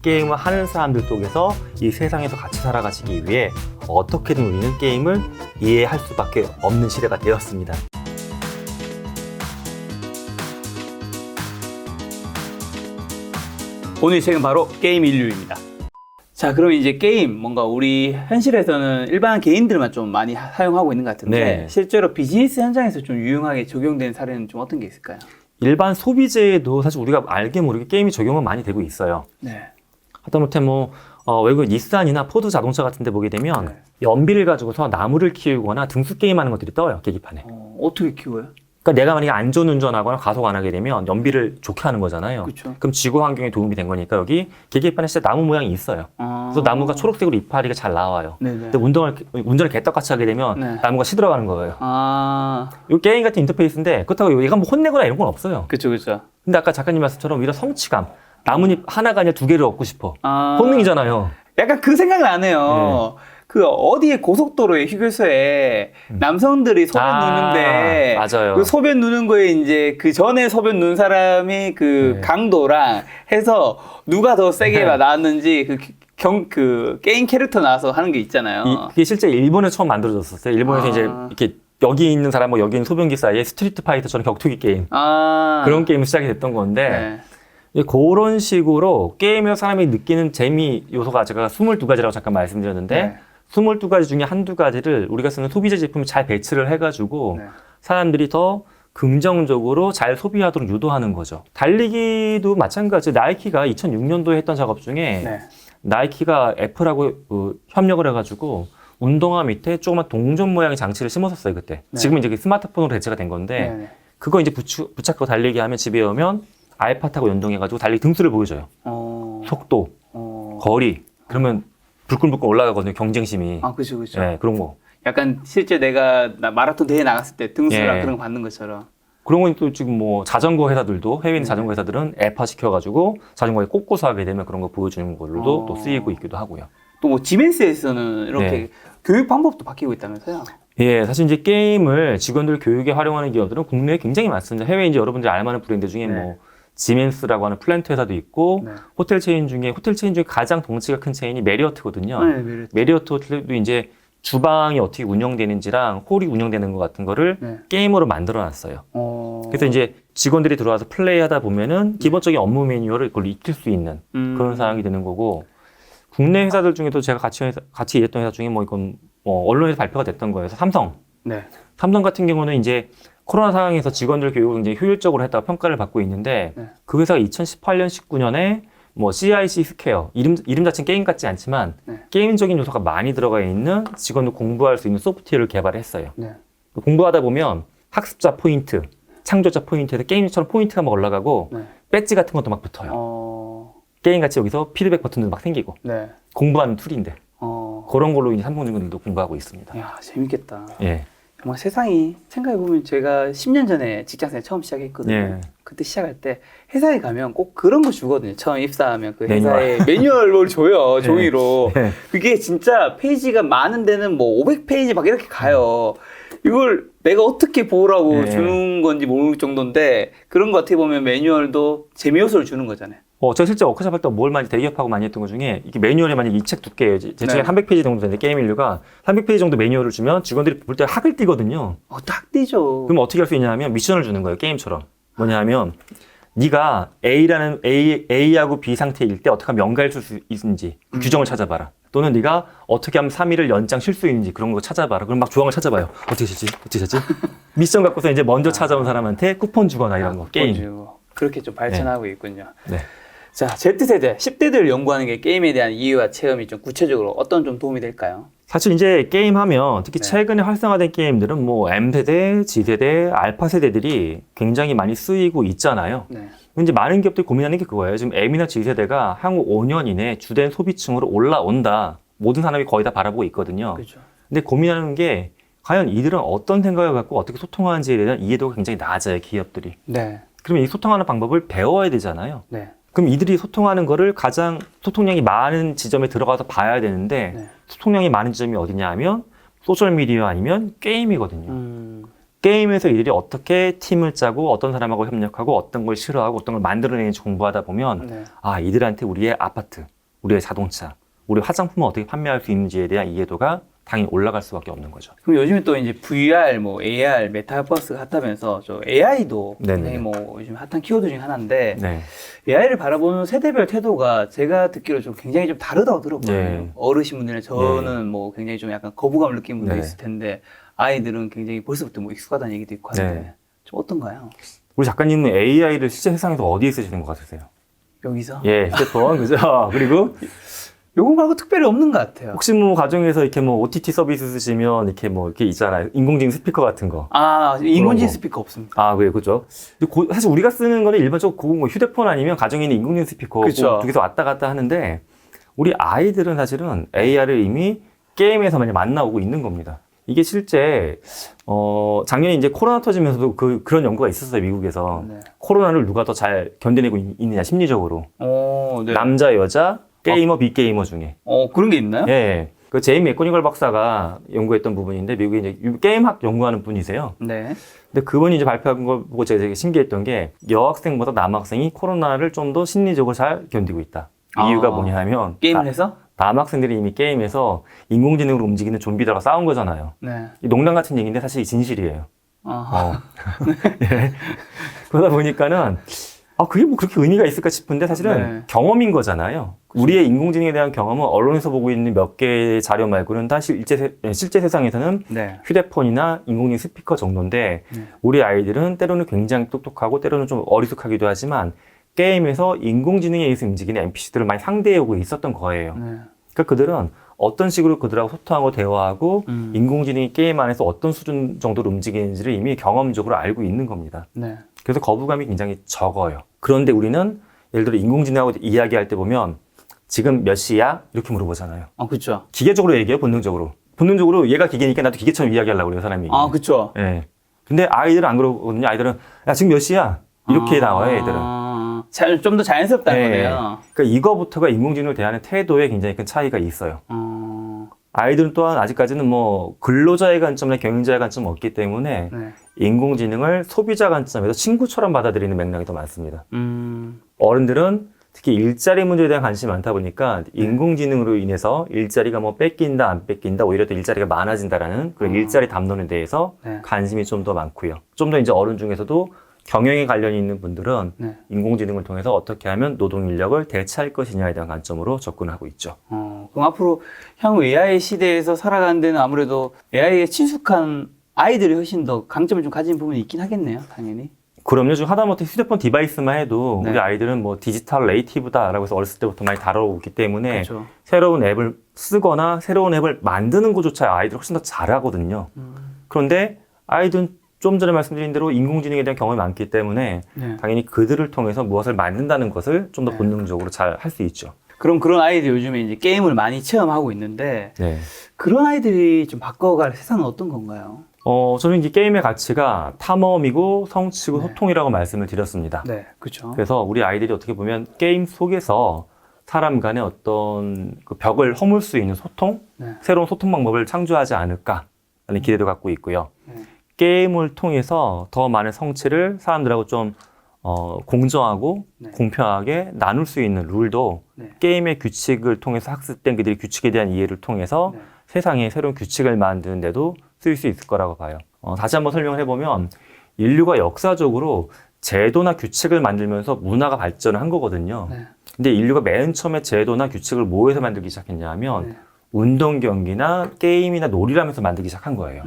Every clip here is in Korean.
게임을 하는 사람들 속에서 이 세상에서 같이 살아가시기 위해 어떻게든 우리는 게임을 이해할 수밖에 없는 시대가 되었습니다. 오늘 책은 바로 게임 인류입니다. 자, 그럼 이제 게임, 뭔가 우리 현실에서는 일반 개인들만 좀 많이 사용하고 있는 것 같은데, 네. 실제로 비즈니스 현장에서 좀 유용하게 적용된 사례는 좀 어떤 게 있을까요? 일반 소비재에도 사실 우리가 알게 모르게 게임이 적용은 많이 되고 있어요. 네. 하다못해 외국 닛산이나 포드 자동차 같은 데 보게 되면 네. 연비를 가지고서 나무를 키우거나 등수 게임하는 것들이 떠요, 계기판에. 어떻게 키워요? 그러니까 내가 만약에 안전운전하거나 과속 안 하게 되면 연비를 좋게 하는 거잖아요. 그쵸. 그럼 지구 환경에 도움이 된 거니까 여기 계기판에 진짜 나무 모양이 있어요. 그래서 나무가 초록색으로 이파리가 잘 나와요. 네네. 근데 운전을 개떡같이 하게 되면 네. 나무가 시들어가는 거예요. 이 게임 같은 인터페이스인데 그렇다고 얘가 뭐 혼내거나 이런 건 없어요. 그쵸, 그쵸. 근데 아까 작가님 말씀처럼 오히려 성취감. 나뭇잎 하나가 아니라 두 개를 얻고 싶어. 본능이잖아요. 약간 그 생각 나네요. 그 어디에 고속도로에 휴게소에 남성들이 소변 누는데 맞아요. 그 소변 누는 거에 이제 그 전에 소변 누는 사람이 그 강도랑 해서 누가 더 세게 나왔는지 그 게임 캐릭터 나와서 하는 게 있잖아요. 그게 실제 일본에 처음 만들어졌었어요. 일본에서 이제 이렇게 여기 있는 사람과 여기 있는 소변기 사이에 스트리트 파이터처럼 격투기 게임 그런 게임이 시작이 됐던 건데 그런 식으로 게임에서 사람이 느끼는 재미 요소가 제가 22가지라고 잠깐 말씀드렸는데 22가지 중에 한두 가지를 우리가 쓰는 소비재 제품을 잘 배치를 해가지고 사람들이 더 긍정적으로 잘 소비하도록 유도하는 거죠. 달리기도 마찬가지. 나이키가 2006년도에 했던 작업 중에 나이키가 애플하고 협력을 해가지고 운동화 밑에 조그만 동전 모양의 장치를 심었었어요, 그때. 지금은 이제 스마트폰으로 대체가 된 건데 그거 이제 붙잡고 달리기 하면 집에 오면 아이팟 타고 연동해가지고 달리기 등수를 보여줘요. 속도, 거리. 그러면 불끈불끈 올라가거든요, 경쟁심이. 그죠, 그죠. 네, 그런 거. 약간 실제 내가 마라톤 대회 나갔을 때 등수랑 그런 거 받는 것처럼. 그런 건 또 지금 자전거 회사들도, 해외 있는 자전거 회사들은 앱화 시켜가지고 자전거에 꽂고서 하게 되면 그런 거 보여주는 걸로도 또 쓰이고 있기도 하고요. 또 뭐 지멘스에서는 이렇게 교육 방법도 바뀌고 있다면서요? 예, 사실 이제 게임을 직원들 교육에 활용하는 기업들은 국내에 굉장히 많습니다. 해외에 이제 여러분들이 알만한 브랜드 중에 지멘스라고 하는 플랜트 회사도 있고 호텔 체인 중에 가장 덩치가 큰 체인이 메리어트거든요. 메리어트도 이제 주방이 어떻게 운영되는지랑 홀이 운영되는 것 같은 거를 게임으로 만들어 놨어요. 그래서 이제 직원들이 들어와서 플레이하다 보면은 기본적인 업무 매뉴얼을 그걸 익힐 수 있는 그런 상황이 되는 거고, 국내 회사들 중에도 제가 같이 일했던 회사 중에 이건 언론에서 발표가 됐던 거예요. 삼성 같은 경우는 이제 코로나 상황에서 직원들 교육을 굉장히 효율적으로 했다고 평가를 받고 있는데 그 회사가 2018년, 19년에 CIC 스퀘어, 이름 자체는 게임 같지 않지만 게임적인 요소가 많이 들어가 있는 직원들 공부할 수 있는 소프트웨어를 개발했어요. 공부하다 보면 학습자 포인트, 창조자 포인트에서 게임처럼 포인트가 막 올라가고 배지 같은 것도 막 붙어요. 게임같이 여기서 피드백 버튼도 막 생기고 공부하는 툴인데 그런 걸로 이제 삼성증권들도 공부하고 있습니다. 야, 재밌겠다. 예. 정말 세상이 생각해보면 제가 10년 전에 직장생활 처음 시작했거든요. 그때 시작할 때 회사에 가면 꼭 그런 거 주거든요. 처음 입사하면 그 회사에 매뉴얼을 줘요. 종이로. 그게 진짜 페이지가 많은 데는 500페이지 막 이렇게 가요. 이걸 내가 어떻게 보라고 주는 건지 모를 정도인데 그런 거 어떻게 보면 매뉴얼도 재미 요소를 주는 거잖아요. 제가 실제 워크숍 할 때 뭘 많이 대기업하고 많이 했던 것 중에 이게 매뉴얼에 만약 이 책 두께예요. 제 책에 300페이지 정도 되는데 게임 인류가 300페이지 정도 매뉴얼을 주면 직원들이 볼 때 학을 띄거든요. 딱 띄죠. 그럼 어떻게 할 수 있냐 하면 미션을 주는 거예요. 게임처럼. 뭐냐 하면 네가 A하고 B 상태일 때 어떻게 하면 연가일 수 있는지 그 규정을 찾아봐라. 또는 네가 어떻게 하면 3일을 연장 쉴 수 있는지 그런 거 찾아봐라. 그럼 막 조항을 찾아봐요. 어떻게 되지? 미션 갖고서 이제 먼저 찾아온 사람한테 쿠폰 주거나 이런 거. 게임. 주고. 그렇게 좀 발전하고 있군요. 네. 자, Z세대, 10대들을 연구하는 게 게임에 대한 이해와 체험이 좀 구체적으로 어떤 좀 도움이 될까요? 사실 이제 게임하면 특히 최근에 활성화된 게임들은 M세대, G세대, 알파세대들이 굉장히 많이 쓰이고 있잖아요. 이제 많은 기업들이 고민하는 게 그거예요. 지금 M이나 G세대가 향후 5년 이내에 주된 소비층으로 올라온다. 모든 사람이 거의 다 바라보고 있거든요. 근데 고민하는 게 과연 이들은 어떤 생각을 갖고 어떻게 소통하는지에 대한 이해도가 굉장히 낮아요, 기업들이. 그러면 이 소통하는 방법을 배워야 되잖아요. 그럼 이들이 소통하는 거를 가장 소통량이 많은 지점에 들어가서 봐야 되는데 소통량이 많은 지점이 어디냐 하면 소셜미디어 아니면 게임이거든요. 게임에서 이들이 어떻게 팀을 짜고 어떤 사람하고 협력하고 어떤 걸 싫어하고 어떤 걸 만들어내는지 공부하다 보면 네. 아, 이들한테 우리의 아파트, 우리의 자동차, 우리 화장품을 어떻게 판매할 수 있는지에 대한 이해도가 당연히 올라갈 수밖에 없는 거죠. 그럼 요즘에 또 이제 VR, 뭐 AR, 메타버스가 핫하면서 저 AI도 굉장히 뭐 요즘 핫한 키워드 중에 하나인데 네. AI를 바라보는 세대별 태도가 제가 듣기로 좀 굉장히 좀 다르다고 들었거든요. 네. 어르신분들이나 저는 뭐 굉장히 좀 약간 거부감을 느끼는 분들이 네. 있을 텐데 아이들은 굉장히 벌써부터 뭐 익숙하다는 얘기도 있고 하는데 네. 좀 어떤가요? 우리 작가님은 AI를 실제 세상에서 어디에 쓰시는 것 같으세요? 여기서? 예, 휴대폰, 그죠? 그리고 요거 말고 특별히 없는 것 같아요. 혹시 뭐 가정에서 이렇게 뭐 OTT 서비스 쓰시면 이렇게 뭐 이렇게 있잖아요. 인공지능 스피커 같은 거. 아, 인공지능 거. 스피커 없습니다. 아, 그래, 그죠. 사실 우리가 쓰는 거는 일반적으로 뭐 휴대폰 아니면 가정에 있는 인공지능 스피커 그쵸. 두 개서 왔다 갔다 하는데 우리 아이들은 사실은 AR을 이미 게임에서 많이 만나오고 있는 겁니다. 이게 실제 작년에 이제 코로나 터지면서도 그런 연구가 있었어요, 미국에서. 네. 코로나를 누가 더 잘 견뎌내고 있느냐 심리적으로. 네. 남자, 여자, 게이머, 빅게이머 중에. 그런 게 있나요? 예. 그 제임 맥고니걸 박사가 연구했던 부분인데 미국에 이제 게임학 연구하는 분이세요. 네. 근데 그분이 이제 발표한 걸 보고 제가 되게 신기했던 게 여학생보다 남학생이 코로나를 좀 더 심리적으로 잘 견디고 있다. 이유가 뭐냐 하면 게임을 해서? 남학생들이 이미 게임에서 인공지능으로 움직이는 좀비들하고 싸운 거잖아요. 네. 이 농담 같은 얘기인데 사실 진실이에요. 아하. 예. 그러다 보니까는 그게 뭐 그렇게 의미가 있을까 싶은데 사실은 네. 경험인 거잖아요. 우리의 인공지능에 대한 경험은 언론에서 보고 있는 몇 개의 자료 말고는 다 실제 세상에서는 네. 휴대폰이나 인공지능 스피커 정도인데 우리 아이들은 때로는 굉장히 똑똑하고 때로는 좀 어리숙하기도 하지만 게임에서 인공지능에 의해서 움직이는 NPC들을 많이 상대해오고 있었던 거예요. 네. 그러니까 그들은 어떤 식으로 그들하고 소통하고 대화하고 인공지능이 게임 안에서 어떤 수준 정도로 움직이는지를 이미 경험적으로 알고 있는 겁니다. 네. 그래서 거부감이 굉장히 적어요. 그런데 우리는 예를 들어 인공지능하고 이야기할 때 보면 지금 몇 시야? 이렇게 물어보잖아요. 그쵸. 기계적으로 얘기해요, 본능적으로. 본능적으로 얘가 기계니까 나도 기계처럼 이야기하려고 그래요, 사람이. 그쵸. 예. 근데 아이들은 안 그러거든요. 아이들은 야, 지금 몇 시야? 이렇게 나와요, 애들은. 좀 더 자연스럽다는 네. 거네요. 그러니까 이거부터가 인공지능을 대하는 태도에 굉장히 큰 차이가 있어요. 아이들은 또한 아직까지는 뭐 근로자의 관점이나 경영자의 관점은 없기 때문에 네. 인공지능을 소비자 관점에서 친구처럼 받아들이는 맥락이 더 많습니다. 어른들은 특히 일자리 문제에 대한 관심이 많다 보니까 인공지능으로 인해서 일자리가 뭐 뺏긴다 안 뺏긴다 오히려 더 일자리가 많아진다라는 그런 일자리 담론에 대해서 네. 관심이 좀 더 많고요. 좀 더 이제 어른 중에서도 경영에 관련이 있는 분들은 네. 인공지능을 통해서 어떻게 하면 노동 인력을 대체할 것이냐에 대한 관점으로 접근하고 있죠. 그럼 앞으로 향후 AI 시대에서 살아가는 데는 아무래도 AI에 친숙한 아이들이 훨씬 더 강점을 좀 가진 부분이 있긴 하겠네요, 당연히. 그럼요. 지금 하다못해 휴대폰 디바이스만 해도 네. 우리 아이들은 뭐 디지털 네이티브다라고 해서 어렸을 때부터 많이 다뤄오기 때문에 그렇죠. 새로운 앱을 쓰거나 새로운 앱을 만드는 것조차 아이들이 훨씬 더 잘하거든요. 그런데 아이들은 좀 전에 말씀드린 대로 인공지능에 대한 경험이 많기 때문에 네. 당연히 그들을 통해서 무엇을 만든다는 것을 좀 더 네. 본능적으로 잘 할 수 있죠. 그럼 그런 아이들이 요즘에 이제 게임을 많이 체험하고 있는데 네. 그런 아이들이 좀 바꿔갈 세상은 어떤 건가요? 저는 이제 게임의 가치가 탐험이고 성취고 네. 소통이라고 말씀을 드렸습니다. 네, 그렇죠. 그래서 우리 아이들이 어떻게 보면 게임 속에서 사람 간의 어떤 그 벽을 허물 수 있는 소통, 네. 새로운 소통 방법을 창조하지 않을까라는 기대도 갖고 있고요. 네. 게임을 통해서 더 많은 성취를 사람들하고 좀 공정하고 네. 공평하게 나눌 수 있는 룰도 네. 게임의 규칙을 통해서 학습된 그들의 규칙에 대한 이해를 통해서 네. 세상에 새로운 규칙을 만드는 데도 쓰일 수 있을 거라고 봐요. 다시 한번 설명을 해보면 인류가 역사적으로 제도나 규칙을 만들면서 문화가 발전을 한 거거든요. 네. 근데 인류가 맨 처음에 제도나 규칙을 뭐에서 만들기 시작했냐 하면 네. 운동 경기나 게임이나 놀이라면서 만들기 시작한 거예요.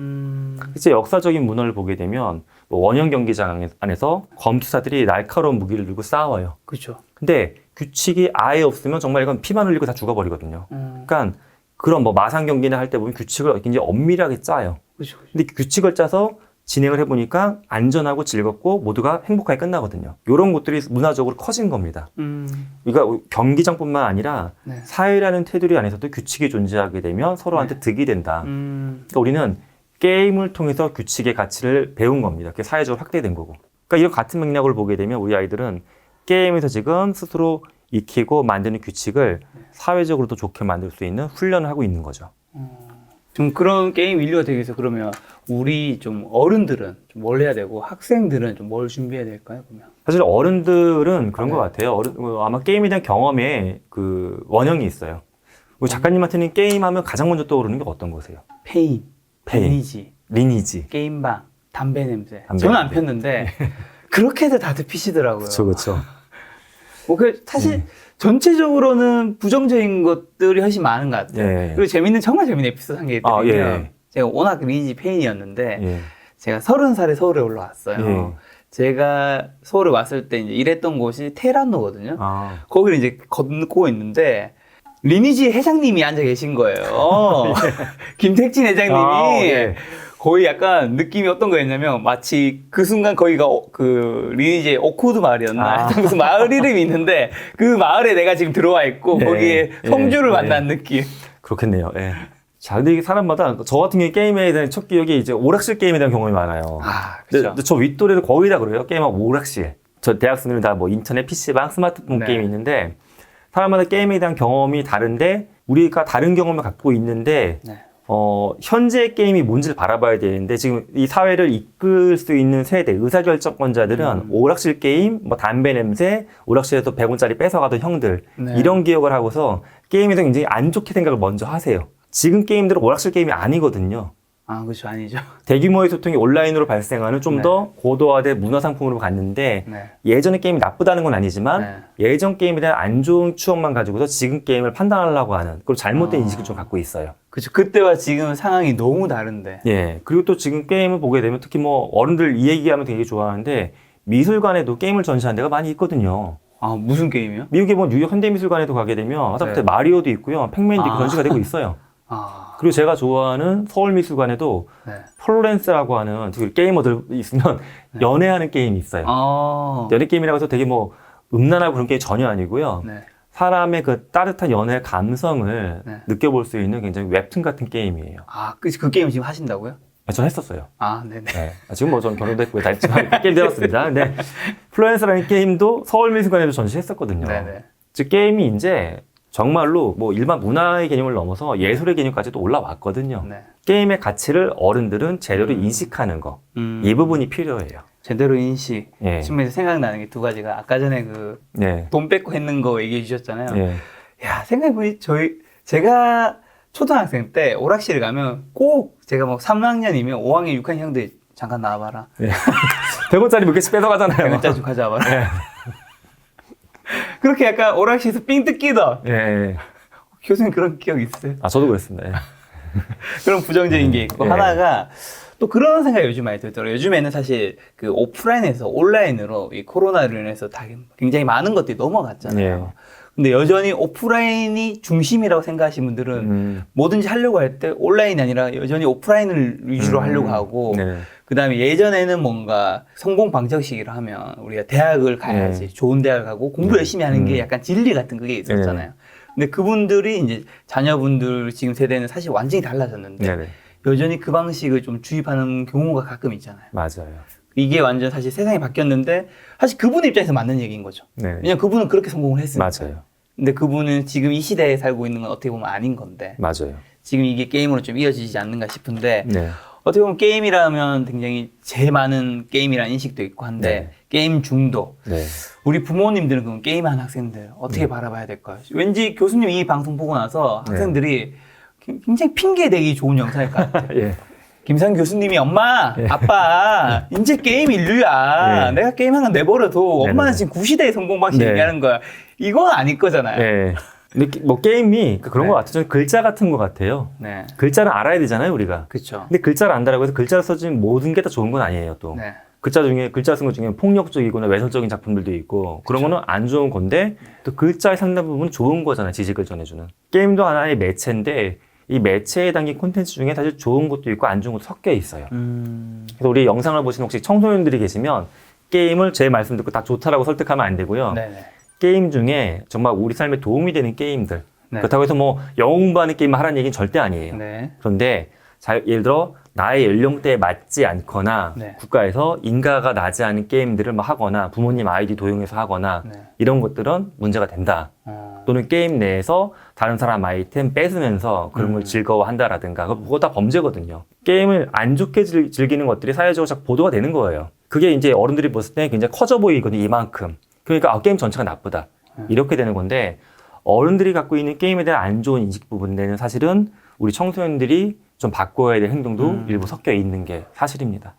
이제 역사적인 문화를 보게 되면 뭐 원형 경기장 안에서 검투사들이 날카로운 무기를 들고 싸워요. 그렇죠. 근데 규칙이 아예 없으면 정말 이건 피만 흘리고 다 죽어버리거든요. 그러니까 그런 뭐 마상 경기나 할 때 보면 규칙을 굉장히 엄밀하게 짜요. 그렇죠. 근데 규칙을 짜서 진행을 해보니까 안전하고 즐겁고 모두가 행복하게 끝나거든요. 이런 것들이 문화적으로 커진 겁니다. 그러니까 경기장뿐만 아니라 네. 사회라는 테두리 안에서도 규칙이 존재하게 되면 서로한테 득이 된다. 그러니까 우리는 게임을 통해서 규칙의 가치를 배운 겁니다. 그게 사회적으로 확대된 거고. 그러니까 이런 같은 맥락을 보게 되면 우리 아이들은 게임에서 지금 스스로 익히고 만드는 규칙을 사회적으로도 좋게 만들 수 있는 훈련을 하고 있는 거죠. 좀 그런 게임 인류가 되기 위해서 그러면 우리 좀 어른들은 좀 뭘 해야 되고 학생들은 좀 뭘 준비해야 될까요? 그러면 사실 어른들은 그런 네. 것 같아요. 아마 게임에 대한 경험에 그 원형이 있어요. 우리 작가님한테는 게임하면 가장 먼저 떠오르는 게 어떤 거세요? 페인, 리니지, 리니지. 게임방, 담배 냄새. 담배 저는 안 냄새. 폈는데 그렇게들 다들 피시더라고요. 그렇죠. 뭐 사실 전체적으로는 부정적인 것들이 훨씬 많은 것 같아요. 예. 그리고 정말 재밌는 에피소드 한 개 있거든요. 아, 예. 제가 워낙 리니지 팬이었는데 예. 제가 30살에 서울에 올라왔어요. 예. 제가 서울에 왔을 때 이제 일했던 곳이 테란노거든요. 아. 거기를 이제 걷고 있는데 리니지 회장님이 앉아 계신 거예요. 김택진 회장님이 아, 예. 거의 약간 느낌이 어떤 거였냐면 마치 그 순간 거기가 그 리니지의 오코드 마을이었나? 아. 하여튼 무슨 마을 이름이 있는데 그 마을에 내가 지금 들어와 있고 예. 거기에 예. 성주를 예. 만난 느낌. 그렇겠네요. 예. 자, 근데 이게 사람마다 저 같은 경우에 게임에 대한 첫 기억이 이제 오락실 게임에 대한 경험이 많아요. 아, 근데 그렇죠. 저 윗도리도 거의 다 그래요. 게임하고 오락실. 저 대학생들은 다 뭐 인터넷 PC방, 스마트폰 네. 게임이 있는데 사람마다 게임에 대한 경험이 다른데 우리가 다른 경험을 갖고 있는데 네. 현재 게임이 뭔지를 바라봐야 되는데 지금 이 사회를 이끌 수 있는 세대, 의사결정권자들은 오락실 게임, 뭐 담배 냄새, 오락실에서 100원짜리 뺏어가던 형들 네. 이런 기억을 하고서 게임에 대해서 굉장히 안 좋게 생각을 먼저 하세요. 지금 게임들은 오락실 게임이 아니거든요. 아, 그렇죠. 아니죠. 대규모의 소통이 온라인으로 발생하는 좀 네. 더 고도화된 문화상품으로 갔는데 네. 예전의 게임이 나쁘다는 건 아니지만 네. 예전 게임에 대한 안 좋은 추억만 가지고서 지금 게임을 판단하려고 하는 그리고 잘못된 인식을 좀 갖고 있어요. 그렇죠. 그때와 지금 상황이 너무 다른데. 예. 그리고 또 지금 게임을 보게 되면 특히 뭐 어른들 이 얘기하면 되게 좋아하는데 미술관에도 게임을 전시한 데가 많이 있거든요. 아, 무슨 게임이요? 미국의 뭐 뉴욕 현대미술관에도 가게 되면 하다못해 네. 마리오도 있고요. 팩맨도 있고 아. 전시가 되고 있어요. 아, 그리고 제가 좋아하는 서울미술관에도 네. 폴로렌스라고 하는 그 게이머들 있으면 연애하는 게임이 있어요. 아, 연애 게임이라고 해서 되게 뭐 음란하고 그런 게임이 전혀 아니고요. 네. 사람의 그 따뜻한 연애의 감성을 네. 느껴볼 수 있는 굉장히 웹툰 같은 게임이에요. 아, 그 게임 지금 하신다고요? 저 했었어요. 아, 네네. 네. 지금 뭐 전 결혼도 했고요. 다 했지만 게임 되었습니다. 근데 플로렌스라는 게임도 서울미술관에도 전시했었거든요. 네네. 즉 게임이 이제 정말로 뭐 일반 문화의 개념을 넘어서 예술의 개념까지도 올라왔거든요. 네. 게임의 가치를 어른들은 제대로 인식하는 거. 이 부분이 필요해요. 제대로 인식. 예. 지금 생각나는 게 두 가지가 아까 전에 그 네. 돈 뺏고 했는 거 얘기해 주셨잖아요. 예. 야, 생각해보니 제가 초등학생 때 오락실에 가면 꼭 제가 뭐 3학년이면 5학년, 6학년 형들 잠깐 나와봐라. 예. 100원짜리 몇 개씩 뺏어가잖아요. 100원짜리 좀 가져와봐라. 예. 그렇게 약간 오락실에서 삥 뜯기던 예. 교수님 그런 기억 있으세요? 아, 저도 그랬습니다. 예. 그런 부정적인 게 있고 예. 하나가 또 그런 생각이 요즘 많이 들더라고요. 요즘에는 사실 그 오프라인에서 온라인으로 이 코로나로 인해서 다 굉장히 많은 것들이 넘어갔잖아요. 근데 여전히 오프라인이 중심이라고 생각하시는 분들은 뭐든지 하려고 할 때 온라인이 아니라 여전히 오프라인을 위주로 하려고 하고 네. 그다음에 예전에는 뭔가 성공 방정식이라 하면 우리가 대학을 가야지 좋은 대학을 가고 공부 열심히 하는 게 약간 진리 같은 그게 있었잖아요. 근데 그분들이 이제 자녀분들 지금 세대는 사실 완전히 달라졌는데 네네. 여전히 그 방식을 좀 주입하는 경우가 가끔 있잖아요. 맞아요. 이게 완전 사실 세상이 바뀌었는데 사실 그분 입장에서 맞는 얘기인 거죠. 네. 왜냐면 그분은 그렇게 성공을 했으니까. 맞아요. 근데 그분은 지금 이 시대에 살고 있는 건 어떻게 보면 아닌 건데 맞아요. 지금 이게 게임으로 좀 이어지지 않는가 싶은데 네. 어떻게 보면 게임이라면 굉장히 제일 많은 게임이라는 인식도 있고 한데 네. 게임 중독. 네. 우리 부모님들은 그럼 게임하는 학생들 어떻게 바라봐야 될까요? 왠지 교수님 이 방송 보고 나서 학생들이 굉장히 핑계대기 좋은 영상일 것 같아요. 예. 김상 교수님이 엄마, 아빠, 이제 게임 인류야. 예. 내가 게임하는 건 내버려도 엄마는 네네네. 지금 구시대의 성공 방식 네. 얘기하는 거야. 이건 아닐 거잖아요. 예. 근데 뭐 게임이 그런 네. 것 같아요. 저는 글자 같은 것 같아요. 네. 글자를 알아야 되잖아요, 우리가. 그쵸. 근데 글자를 안다라고 해서 글자를 써진 모든 게 다 좋은 건 아니에요, 또. 네. 글자 쓴 것 중에 폭력적이거나 외설적인 작품들도 있고 그런 거는 안 좋은 건데 또 글자의 상당 부분은 좋은 거잖아요. 지식을 전해주는. 게임도 하나의 매체인데 이 매체에 담긴 콘텐츠 중에 사실 좋은 것도 있고 안 좋은 것도 섞여 있어요. 그래서 우리 영상을 보시는 혹시 청소년들이 계시면 게임을 제 말씀 듣고 다 좋다라고 설득하면 안 되고요. 네네. 게임 중에 정말 우리 삶에 도움이 되는 게임들. 네. 그렇다고 해서 뭐 영어 공부하는 게임을 하라는 얘기는 절대 아니에요. 네. 그런데 예를 들어 나의 연령대에 맞지 않거나 네. 국가에서 인가가 나지 않은 게임들을 막 하거나 부모님 아이디 도용해서 하거나 네. 이런 것들은 문제가 된다. 또는 게임 내에서 다른 사람 아이템 뺏으면서 그런 걸 즐거워한다라든가 그거 다 범죄거든요. 게임을 안 좋게 즐기는 것들이 사회적으로 자꾸 보도가 되는 거예요. 그게 이제 어른들이 봤을 때 굉장히 커져 보이거든요. 이만큼. 그러니까 게임 전체가 나쁘다. 이렇게 되는 건데 어른들이 갖고 있는 게임에 대한 안 좋은 인식 부분에는 사실은 우리 청소년들이 좀 바꿔야 될 행동도 일부 섞여 있는 게 사실입니다.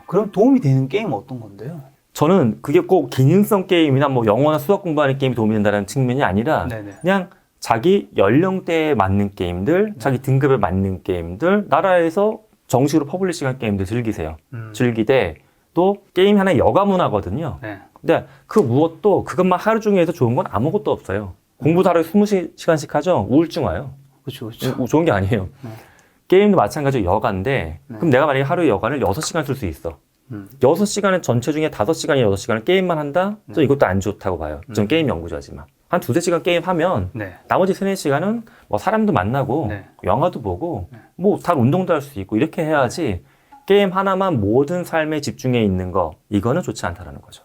그럼 도움이 되는 게임은 어떤 건데요? 저는 그게 꼭 기능성 게임이나 뭐 영어나 수학 공부하는 게임이 도움이 된다는 측면이 아니라 네네. 그냥 자기 연령대에 맞는 게임들, 자기 등급에 맞는 게임들, 나라에서 정식으로 퍼블리싱한 게임들 즐기세요. 즐기되 또 게임 하나의 여가 문화거든요. 네. 근데 그 무엇도 그것만 하루 종일 해서 좋은 건 아무것도 없어요. 공부도 하루에 20시간씩 하죠? 우울증 와요. 그렇죠, 그렇죠. 좋은 게 아니에요. 게임도 마찬가지로 여가인데 네. 그럼 내가 만약에 하루에 여가를 6시간 쓸 수 있어. 6시간은 전체 중에 5시간이 6시간을 게임만 한다? 저 이것도 안 좋다고 봐요. 전 게임 연구자지만. 한 2-3시간 게임하면 네. 나머지 3-4시간은 뭐 사람도 만나고 네. 영화도 보고 뭐 다른 운동도 할 수 있고 이렇게 해야지 게임 하나만 모든 삶에 집중해 있는 거 이거는 좋지 않다라는 거죠.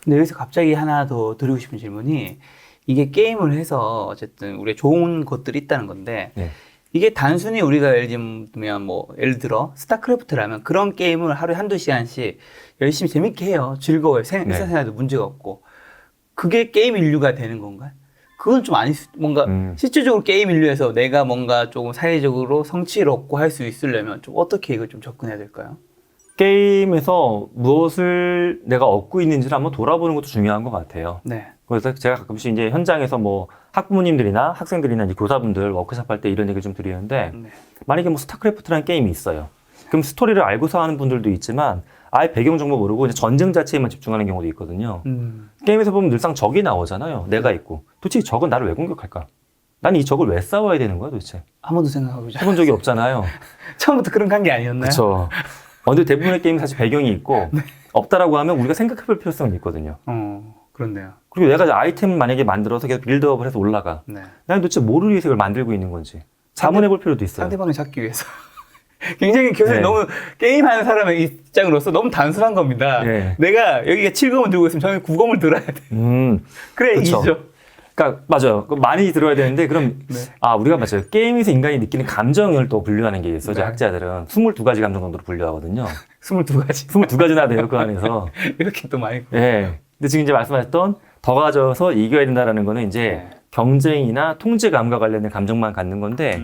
근데 여기서 갑자기 하나 더 드리고 싶은 질문이 이게 게임을 해서 어쨌든 우리가 좋은 것들이 있다는 건데 네. 이게 단순히 우리가 예를 들어 스타크래프트라면 그런 게임을 하루에 1-2시간씩 열심히 재밌게 해요. 즐거워요. 일상생활도 문제가 없고 그게 게임 인류가 되는 건가요? 그건 좀 아닐 수, 뭔가 실질적으로 게임 인류에서 내가 뭔가 조금 사회적으로 성취를 얻고 할 수 있으려면 좀 어떻게 이걸 좀 접근해야 될까요? 게임에서 무엇을 내가 얻고 있는지를 한번 돌아보는 것도 중요한 것 같아요. 네. 그래서 제가 가끔씩 이제 현장에서 뭐 학부모님들이나 학생들이나 이제 교사분들 워크숍 할 때 이런 얘기를 좀 드리는데 네. 만약에 뭐 스타크래프트라는 게임이 있어요. 그럼 스토리를 알고서 하는 분들도 있지만 아예 배경 정보 모르고 이제 전쟁 자체에만 집중하는 경우도 있거든요. 게임에서 보면 늘상 적이 나오잖아요. 내가 있고. 도대체 이 적은 나를 왜 공격할까? 난 이 적을 왜 싸워야 되는 거야 도대체? 한 번도 생각해보지 해본 적이 없잖아요. 처음부터 그런 관계 아니었나요? 그렇죠. 근데 대부분의 게임은 사실 배경이 있고 없다라고 하면 우리가 생각해볼 필요성이 있거든요. 그렇네요. 그리고 내가 아이템을 만약에 만들어서 계속 빌드업을 해서 올라가. 네. 난 도대체 뭐를 위해서 이걸 만들고 있는 건지 자문해볼 필요도 있어요. 상대방을 잡기 위해서. 굉장히 교수님 네. 너무 게임하는 사람의 입장으로서 너무 단순한 겁니다. 네. 내가 여기가 7검을 들고 있으면 저는 9검을 들어야 돼. 그래 그쵸. 이기죠. 그러니까 맞아요. 많이 들어야 되는데 그럼 네. 우리가 맞아요. 게임에서 인간이 느끼는 감정을 또 분류하는 게 있어요. 네. 학자들은 22가지 감정 정도로 분류하거든요. 22가지. 22가지나 돼요 그 안에서. 이렇게 또 많이. 네. 근데 지금 이제 말씀하셨던 더 가져서 이겨야 된다라는 거는 이제 경쟁이나 통제감과 관련된 감정만 갖는 건데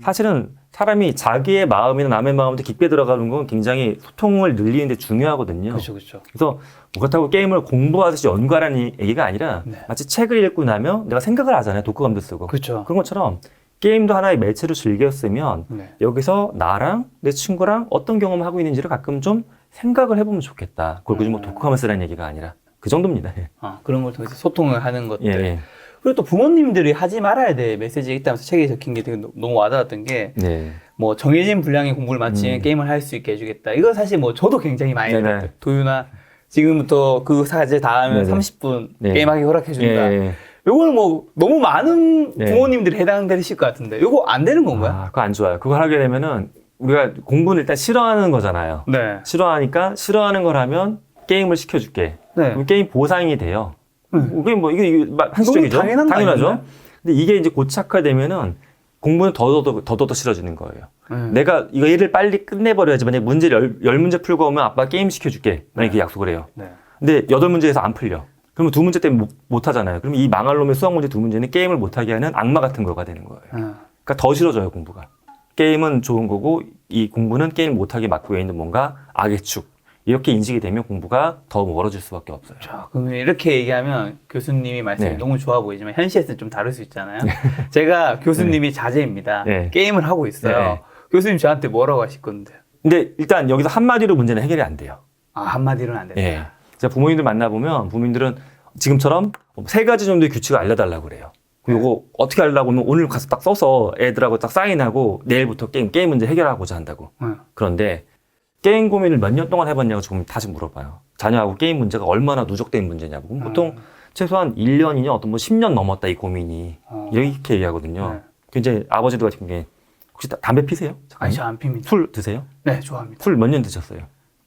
사실은 사람이 자기의 마음이나 남의 마음도 깊게 들어가는 건 굉장히 소통을 늘리는 데 중요하거든요. 그렇죠, 그렇죠. 그래서 그렇다고 게임을 공부하듯이 연구하라는 얘기가 아니라 네. 마치 책을 읽고 나면 내가 생각을 하잖아요. 독후감도 쓰고. 그렇죠. 그런 것처럼 게임도 하나의 매체로 즐겼으면 네. 여기서 나랑 내 친구랑 어떤 경험을 하고 있는지를 가끔 좀 생각을 해보면 좋겠다. 그걸 굳이 뭐 독후감을 쓰라는 얘기가 아니라 그 정도입니다. 예. 그런 걸 통해서 소통을 하는 것들. 예. 그리고 또 부모님들이 하지 말아야 될 메시지가 있다면서 책에 적힌 게 되게 너무 와닿았던 게 네. 뭐 정해진 분량의 공부를 마치면 게임을 할 수 있게 해주겠다. 이건 사실 뭐 저도 굉장히 많이 네네. 들었어요. 도윤아 지금부터 그 사제 다 하면 네네. 30분 네. 게임하기 허락해준다. 예. 요거는 뭐 너무 많은 네. 부모님들이 해당되실 것 같은데 요거 안 되는 건가요? 그거 안 좋아요. 그걸 하게 되면은 우리가 공부는 일단 싫어하는 거잖아요. 네. 싫어하니까 싫어하는 걸 하면 게임을 시켜줄게. 네. 그럼 게임 보상이 돼요. 이게 뭐 이게 한시적이죠. 당연한 거 당연하죠. 아닌가요? 근데 이게 이제 고착화되면은 공부는 더더 싫어지는 거예요. 내가 이거 일을 빨리 끝내버려야지. 만약에 문제를 10문제 풀고 오면 아빠 게임 시켜줄게. 만약에 약속을 해요. 네. 근데 8문제에서 안 풀려. 그러면 2문제 때문에 못 하잖아요. 그럼 이 망할 놈의 수학 문제 2문제는 게임을 못하게 하는 악마 같은 거가 되는 거예요. 그러니까 더 싫어져요, 공부가. 게임은 좋은 거고 이 공부는 게임 못하게 막고 있는 뭔가 악의 축. 이렇게 인식이 되면 공부가 더 멀어질 수밖에 없어요. 자, 그러면 이렇게 얘기하면 교수님이 말씀이 네. 너무 좋아 보이지만 현실에서는 좀 다를 수 있잖아요. 제가 교수님이 자제입니다. 네. 게임을 하고 있어요. 네. 교수님 저한테 뭐라고 하실 건데요? 근데 일단 여기서 한마디로 문제는 해결이 안 돼요. 한마디로는 안 된다. 예. 제가 부모님들 만나보면 부모님들은 지금처럼 3가지 정도의 규칙을 알려달라고 그래요. 그리고 이거 어떻게 하려고 하면 오늘 가서 딱 써서 애들하고 딱 사인하고 내일부터 게임 문제 해결하고자 한다고. 그런데 게임 고민을 몇 년 동안 해봤냐고 지금 다시 물어봐요. 자녀하고 게임 문제가 얼마나 누적된 문제냐고. 그럼 보통 최소한 1년이냐 어떤 뭐 10년 넘었다 이 고민이. 이렇게 얘기하거든요. 네. 굉장히 아버지도 같은 게 혹시 담배 피세요? 아니, 저 안 핍니다. 술 드세요? 네, 좋아합니다. 술 몇 년 드셨어요?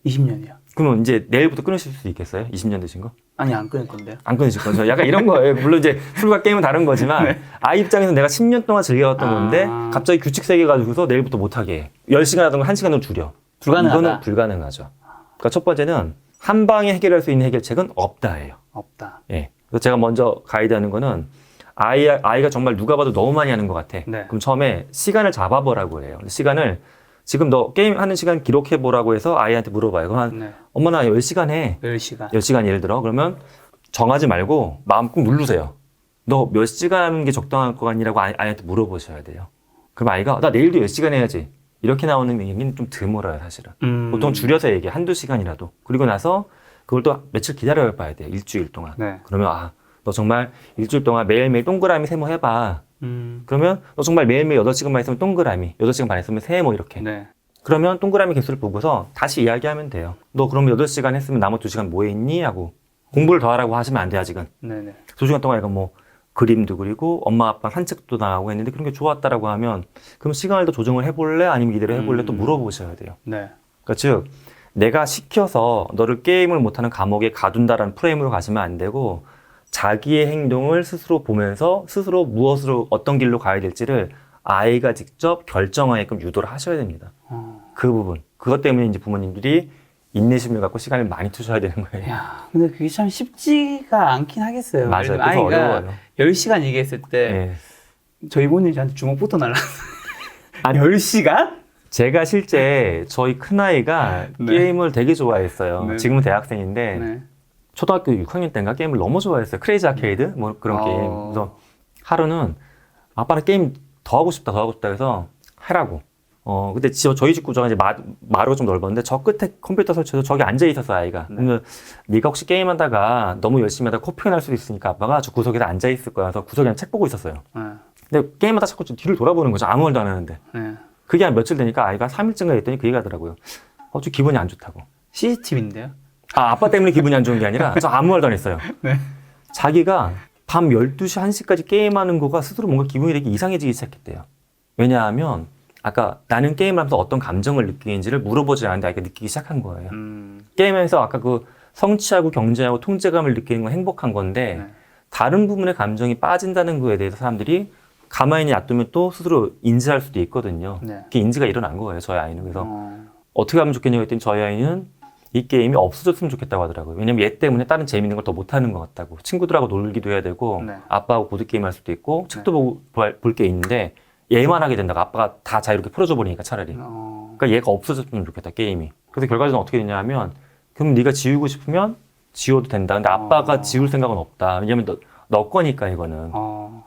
20년이요. 그러면 이제 내일부터 끊으실 수 있겠어요? 20년 드신 거? 아니, 안 끊을 건데요. 안 끊으실 거죠? 약간 이런 거예요. 물론 이제 술과 게임은 다른 거지만 네. 아이 입장에서 내가 10년 동안 즐겨왔던 건데 갑자기 규칙 세계가지고서 내일부터 못하게 해. 10시간 하던 거 1시간으로 줄여. 불가능하다. 이거는 불가능하죠. 그러니까 첫 번째는 한 방에 해결할 수 있는 해결책은 없다예요. 없다. 예. 그래서 제가 먼저 가이드하는 거는 아이가 정말 누가 봐도 너무 많이 하는 것 같아. 네. 그럼 처음에 시간을 잡아보라고 해요. 시간을 지금 너 게임하는 시간 기록해보라고 해서 아이한테 물어봐요. 그럼 네. 엄마 나 10시간 해. 10시간. 10시간 예를 들어. 그러면 정하지 말고 마음 꾹 누르세요. 너 몇 시간 하는 게 적당할 것 같니라고 아이한테 물어보셔야 돼요. 그럼 아이가 나 내일도 10시간 해야지. 이렇게 나오는 얘기는 좀 드물어요, 사실은. 보통 줄여서 얘기해. 한두 시간이라도. 그리고 나서 그걸 또 며칠 기다려 봐야 돼요. 일주일 동안. 네. 그러면 너 정말 일주일 동안 매일매일 동그라미 세모 해봐. 그러면 너 정말 매일매일 8시간만 있으면 동그라미, 8시간 반 했으면 세모 이렇게. 네. 그러면 동그라미 개수를 보고서 다시 이야기하면 돼요. 너 그러면 8시간 했으면 나머지 2시간 뭐 했니? 하고. 공부를 더 하라고 하시면 안 돼, 아직은. 네네. 2시간 동안 이거 뭐 그림도 그리고 엄마 아빠 산책도 나가고 했는데 그런 게 좋았다라고 하면 그럼 시간을 더 조정을 해볼래? 아니면 이대로 해볼래? 또 물어보셔야 돼요. 네. 그러니까 즉 내가 시켜서 너를 게임을 못하는 감옥에 가둔다라는 프레임으로 가시면 안 되고 자기의 행동을 스스로 보면서 스스로 무엇으로 어떤 길로 가야 될지를 아이가 직접 결정하게끔 유도를 하셔야 됩니다. 그 부분. 그것 때문에 이제 부모님들이 인내심을 갖고 시간을 많이 투자해야 되는 거예요. 야, 근데 그게 참 쉽지가 않긴 하겠어요. 맞아요. 예를 들면 그래서 아이가 어려워요. 10시간 얘기했을 때 네. 저희 부모님이 저한테 주먹부터 날랐어요. 아니, 10시간? 제가 실제 저희 큰아이가 네. 게임을 되게 좋아했어요. 네. 지금은 대학생인데 네. 초등학교 6학년 때인가 게임을 너무 좋아했어요. 크레이지 아케이드 뭐 그런 게임. 그래서 하루는 아빠는 게임 더 하고 싶다 해서 하라고. 근데 저희 집 구조가 이제 마루가 좀 넓었는데 저 끝에 컴퓨터 설치해서 저기 앉아 있었어 아이가. 그러면 네가 혹시 게임하다가 너무 열심히 하다가 코피가 날 수도 있으니까 아빠가 저 구석에서 앉아 있을 거야. 그래서 구석에 책 보고 있었어요. 네. 근데 게임하다 자꾸 뒤를 돌아보는 거죠. 아무 말도 안 하는데. 네. 그게 한 며칠 되니까 아이가 3일쯤가 했더니 그 얘기가 하더라고요. 좀 기분이 안 좋다고. CCTV인데요? 아빠 때문에 기분이 안 좋은 게 아니라 그래서 아무 말도 안 했어요. 네. 자기가 밤 12시, 1시까지 게임하는 거가 스스로 뭔가 기분이 되게 이상해지기 시작했대요. 왜냐하면 아까 나는 게임을 하면서 어떤 감정을 느끼는지를 물어보지 않았는데 아이가 느끼기 시작한 거예요. 게임에서 아까 그 성취하고 경제하고 통제감을 느끼는 건 행복한 건데 네. 다른 부분의 감정이 빠진다는 거에 대해서 사람들이 가만히 놔두면 또 스스로 인지할 수도 있거든요. 네. 그게 인지가 일어난 거예요, 저희 아이는. 그래서 어떻게 하면 좋겠냐고 했더니 저희 아이는 이 게임이 없어졌으면 좋겠다고 하더라고요. 왜냐면 얘 때문에 다른 재밌는 걸 더 못하는 것 같다고. 친구들하고 놀기도 해야 되고 네. 아빠하고 보드게임 할 수도 있고 책도 볼 게 있는데 얘만 하게 된다고. 아빠가 다 자유롭게 풀어줘 버리니까 차라리. 그러니까 얘가 없어졌으면 좋겠다, 게임이. 그래서 결과적으로 어떻게 되냐 하면 그럼 네가 지우고 싶으면 지워도 된다. 근데 아빠가 지울 생각은 없다. 왜냐면 너 거니까 이거는.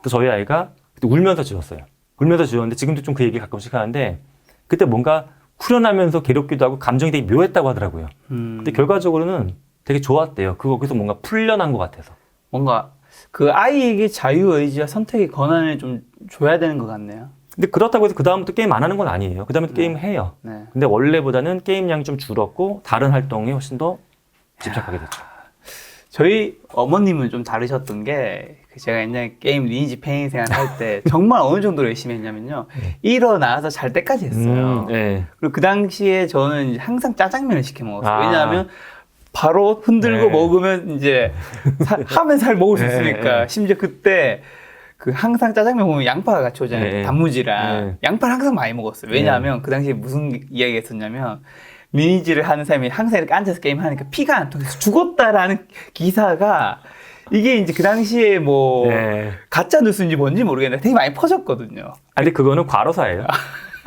그래서 저희 아이가 그때 울면서 지웠어요. 울면서 지웠는데 지금도 좀 그 얘기 가끔씩 하는데 그때 뭔가 후련하면서 괴롭기도 하고 감정이 되게 묘했다고 하더라고요. 근데 결과적으로는 되게 좋았대요. 거기서 뭔가 풀려난 것 같아서. 뭔가 그 아이에게 자유의지와 선택의 권한을 좀 줘야 되는 것 같네요. 근데 그렇다고 해서 그다음부터 게임 안 하는 건 아니에요. 그다음에 게임 해요. 네. 근데 원래보다는 게임량이 좀 줄었고 다른 활동에 훨씬 더 집착하게 됐죠. 저희 어머님은 좀 다르셨던 게 제가 옛날에 게임 리니지 페인 생활 할 때 정말 어느 정도로 열심히 했냐면요. 일어나서 잘 때까지 했어요. 네. 그리고 그 당시에 저는 항상 짜장면을 시켜 먹었어요. 아. 왜냐하면 바로 흔들고 네. 먹으면 이제 하면 잘 먹을 수 네. 있으니까. 심지어 그때 그 항상 짜장면 보면 양파가 같이 오잖아요. 네. 단무지랑. 네. 양파를 항상 많이 먹었어요. 왜냐하면 그 당시에 무슨 이야기가 있었냐면 리니지를 하는 사람이 항상 이렇게 앉아서 게임하니까 피가 안 통해서 죽었다라는 기사가 이게 이제 그 당시에 뭐 네. 가짜 뉴스인지 뭔지 모르겠는데 되게 많이 퍼졌거든요. 근데 그거는 과로사예요.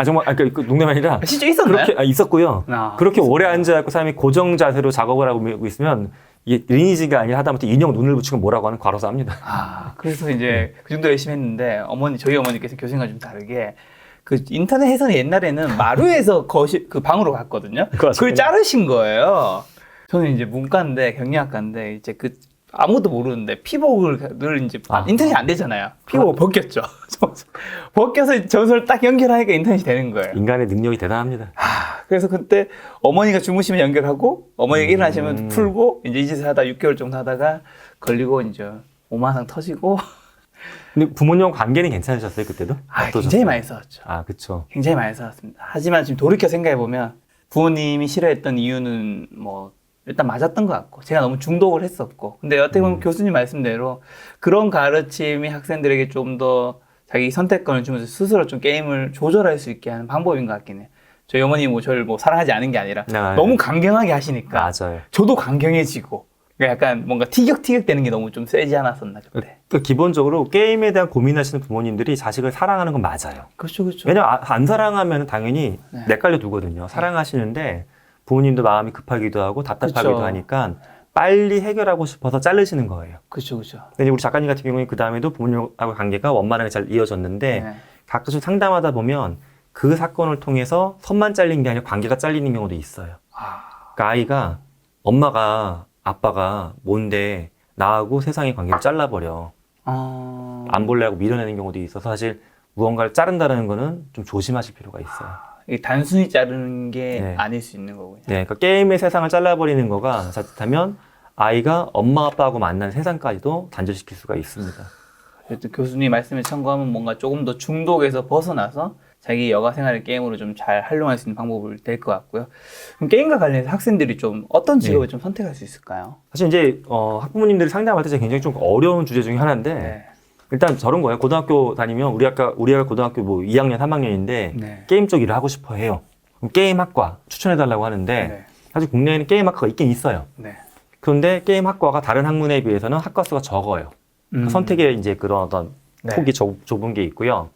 정말, 그 농담이 아니라. 실제 있었나요? 그렇게, 있었고요. 그렇게 있었구나. 오래 앉아있고 사람이 고정 자세로 작업을 하고 있으면 이게 리니지가 아니라 하다못해 인형 눈을 붙이고 뭐라고 하는 과로사 합니다. 그래서 이제 그 정도 열심히 했는데 저희 어머니께서 교수님과 좀 다르게 그 인터넷에서는 옛날에는 마루에서 그 방으로 갔거든요. 그걸 자르신 거예요. 저는 이제 문과인데 경리학과인데 이제 그 아무도 모르는데 피복을 이제 인터넷이 안 되잖아요. 피복을 벗겼죠. 벗겨서 전설을 딱 연결하니까 인터넷이 되는 거예요. 인간의 능력이 대단합니다. 그래서 그때 어머니가 주무시면 연결하고 어머니가 일어나시면 풀고 이제 이 짓을 하다 6개월 정도 하다가 걸리고 이제 오만상 터지고 근데 부모님과 관계는 괜찮으셨어요 그때도? 어떠셨어요? 굉장히 많이 싸웠죠. 아 그쵸. 굉장히 많이 싸웠습니다. 하지만 지금 돌이켜 생각해 보면 부모님이 싫어했던 이유는 뭐 일단 맞았던 것 같고 제가 너무 중독을 했었고 근데 어떻게 보면 교수님 말씀대로 그런 가르침이 학생들에게 좀 더 자기 선택권을 주면서 스스로 좀 게임을 조절할 수 있게 하는 방법인 것 같긴 해요. 저희 어머니 뭐 저를 뭐 사랑하지 않은 게 아니라 너무 강경하게 하시니까 맞아요. 저도 강경해지고 그러니까 약간 뭔가 티격태격 되는 게 너무 좀 세지 않았었나 그때. 그 기본적으로 게임에 대한 고민하시는 부모님들이 자식을 사랑하는 건 맞아요. 그렇죠, 그렇죠. 왜냐면 안 사랑하면 당연히 네. 헷갈려 두거든요. 사랑하시는데 부모님도 마음이 급하기도 하고 답답하기도 그쵸. 하니까 빨리 해결하고 싶어서 자르시는 거예요. 그렇죠, 그렇죠. 근데 우리 작가님 같은 경우에 그 다음에도 부모님하고 관계가 원만하게 잘 이어졌는데 네. 가끔씩 상담하다 보면 그 사건을 통해서 선만 잘린 게 아니라 관계가 잘리는 경우도 있어요. 그러니까 아이가 엄마가 아빠가 뭔데 나하고 세상의 관계를 잘라버려. 안 볼래 하고 밀어내는 경우도 있어서 사실 무언가를 자른다는 거는 좀 조심하실 필요가 있어요. 이게 단순히 자르는 게 네. 아닐 수 있는 거군요. 네, 그러니까 게임의 세상을 잘라버리는 거가 자칫하면 아이가 엄마 아빠하고 만나는 세상까지도 단절시킬 수가 있습니다. 어쨌든 교수님 말씀에 참고하면 뭔가 조금 더 중독에서 벗어나서 자기 여가 생활을 게임으로 좀 잘 활용할 수 있는 방법을 될 것 같고요. 그럼 게임과 관련해서 학생들이 좀 어떤 직업을 좀 선택할 수 있을까요? 사실 이제 학부모님들이 상담할 때 굉장히 좀 어려운 주제 중에 하나인데 네. 일단 저런 거예요. 고등학교 다니면 우리 애가 고등학교 뭐 2학년, 3학년인데 네. 게임 쪽 일을 하고 싶어 해요. 그럼 게임학과 추천해달라고 하는데 네. 사실 국내에는 게임학과가 있긴 있어요. 네. 그런데 게임학과가 다른 학문에 비해서는 학과 수가 적어요. 선택의 이제 그런 어떤 네. 폭이 좁은 게 있고요.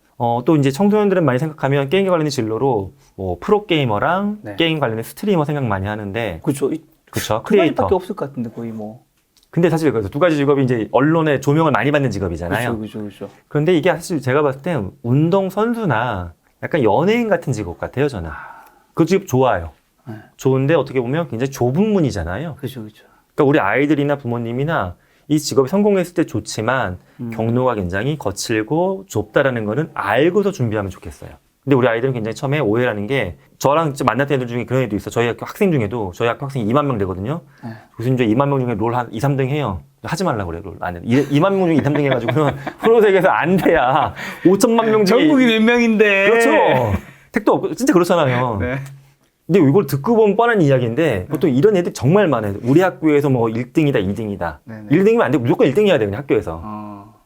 또 이제 청소년들은 많이 생각하면 게임에 관련된 진로로 뭐 프로게이머랑 네. 게임 관련된 스트리머 생각 많이 하는데 그렇죠. 그쵸. 두 가지밖에 크리에이터. 없을 것 같은데 거의 뭐. 근데 사실 그 두 가지 직업이 이제 언론에 조명을 많이 받는 직업이잖아요. 그렇죠. 그런데 이게 사실 제가 봤을 때 운동 선수나 약간 연예인 같은 직업 같아요, 저는. 그 직업 좋아요. 네. 좋은데 어떻게 보면 굉장히 좁은 문이잖아요. 그렇죠. 그러니까 우리 아이들이나 부모님이나 이 직업이 성공했을 때 좋지만 경로가 굉장히 거칠고 좁다라는 거는 알고서 준비하면 좋겠어요. 근데 우리 아이들은 굉장히 처음에 오해라는 게 저랑 만났던 애들 중에 그런 애도 있어. 저희 학교 학생 중에도 저희 학교 학생이 2만 명 되거든요. 네. 교수님 저 2만 명 중에 롤 한 2, 3등 해요. 하지 말라고 그래. 롤 안 해. 2만 명 중에 2, 3등 해가지고 그러면 프로세계에서 안 돼야 5천만 명 중에 전국이 몇 명인데. 그렇죠. 택도 없고 진짜 그렇잖아요. 네. 근데 이걸 듣고 보면 뻔한 이야기인데 보통 이런 애들이 정말 많아요. 우리 학교에서 뭐 1등이다, 2등이다. 네네. 1등이면 안 되고 무조건 1등 해야 돼요, 그냥 학교에서.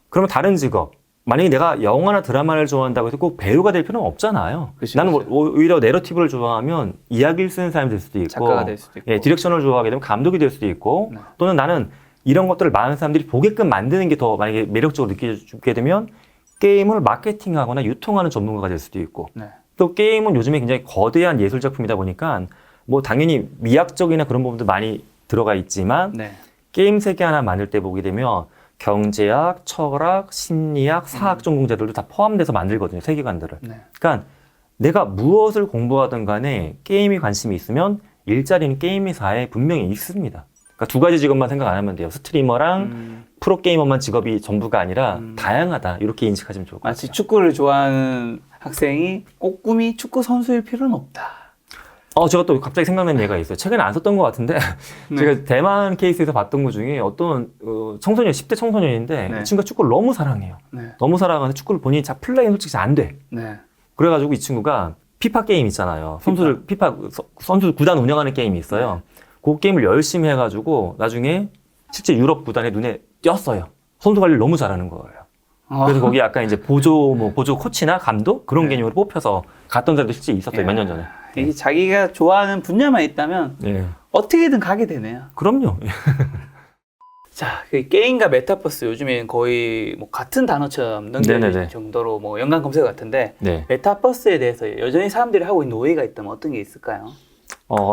그러면 다른 직업. 만약에 내가 영화나 드라마를 좋아한다고 해서 꼭 배우가 될 필요는 없잖아요. 그쵸, 나는 그쵸. 오히려 내러티브를 좋아하면 이야기를 쓰는 사람이 될 수도 있고, 작가가 될 수도 있고. 예, 디렉션을 좋아하게 되면 감독이 될 수도 있고, 네. 또는 나는 이런 것들을 많은 사람들이 보게끔 만드는 게 더 만약에 매력적으로 느껴지게 되면 게임을 마케팅하거나 유통하는 전문가가 될 수도 있고, 네. 또 게임은 요즘에 굉장히 거대한 예술 작품이다 보니까 뭐 당연히 미학적이나 그런 부분도 많이 들어가 있지만 네. 게임 세계 하나 만들 때 보게 되면 경제학, 철학, 심리학, 사학 전공자들도 다 포함돼서 만들거든요, 세계관들을. 네. 그러니까 내가 무엇을 공부하든 간에 게임에 관심이 있으면 일자리는 게임 회사에 분명히 있습니다. 그러니까 두 가지 직업만 생각 안 하면 돼요. 스트리머랑 프로게이머만 직업이 전부가 아니라 다양하다. 이렇게 인식하시면 좋을 것 마치 같아요. 축구를 좋아하는 학생이 꼭 꿈이 축구 선수일 필요는 없다. 제가 또 갑자기 생각난 예가 있어요. 최근에 안 썼던 것 같은데 네. 제가 대만 케이스에서 봤던 것 중에 어떤 청소년, 10대 청소년인데 네. 이 친구가 축구를 너무 사랑해요. 네. 너무 사랑하는데 축구를 본인이 잘 플레이는 솔직히 잘 안 돼. 네. 그래가지고 이 친구가 피파 게임 있잖아요. 피파 선수 구단 운영하는 게임이 있어요. 그 게임을 열심히 해가지고 나중에 실제 유럽 구단의 눈에 띄었어요. 선수 관리를 너무 잘하는 거예요. 그래서 거기 약간 이제 보조 코치나 감독 그런 네. 개념으로 뽑혀서 갔던 사람도 실제 있었어요. 몇 년 전에. 이게 자기가 좋아하는 분야만 있다면 예. 어떻게든 가게 되네요. 그럼요. 자, 그 게임과 메타버스 요즘에는 거의 뭐 같은 단어처럼 네네네. 연결될 정도로 뭐 연관 검색 같은데 네. 메타버스에 대해서 여전히 사람들이 하고 있는 오해가 있다면 어떤 게 있을까요?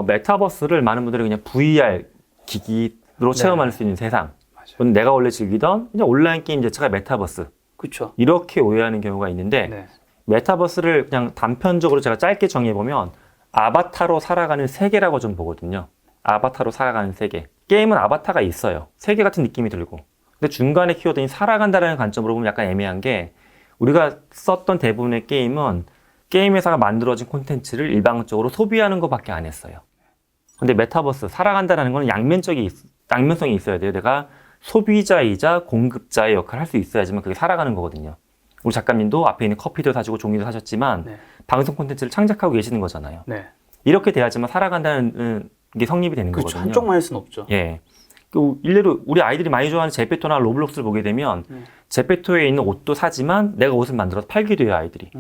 메타버스를 많은 분들이 그냥 VR 기기로 체험할 수 있는 세상. 맞아요. 내가 원래 즐기던 그냥 온라인 게임 자체가 메타버스. 그렇죠. 이렇게 오해하는 경우가 있는데 네. 메타버스를 그냥 단편적으로 제가 짧게 정의해보면 아바타로 살아가는 세계라고 좀 보거든요. 아바타로 살아가는 세계. 게임은 아바타가 있어요. 세계 같은 느낌이 들고. 근데 중간에 키워드인 살아간다는 관점으로 보면 약간 애매한 게 우리가 썼던 대부분의 게임은 게임 회사가 만들어진 콘텐츠를 일방적으로 소비하는 것밖에 안 했어요. 근데 메타버스, 살아간다는 건 양면성이 있어야 돼요. 내가 소비자이자 공급자의 역할을 할 수 있어야지만 그게 살아가는 거거든요. 우리 작가님도 앞에 있는 커피도 사주고 종이도 사셨지만 네. 방송 콘텐츠를 창작하고 계시는 거잖아요. 네. 이렇게 돼야지만 살아간다는 게 성립이 되는 그렇죠. 거거든요. 한쪽만 할 수는 없죠. 예. 그 일례로 우리 아이들이 많이 좋아하는 제페토나 로블록스를 보게 되면 제페토에 있는 옷도 사지만 내가 옷을 만들어서 팔기도 해요, 아이들이.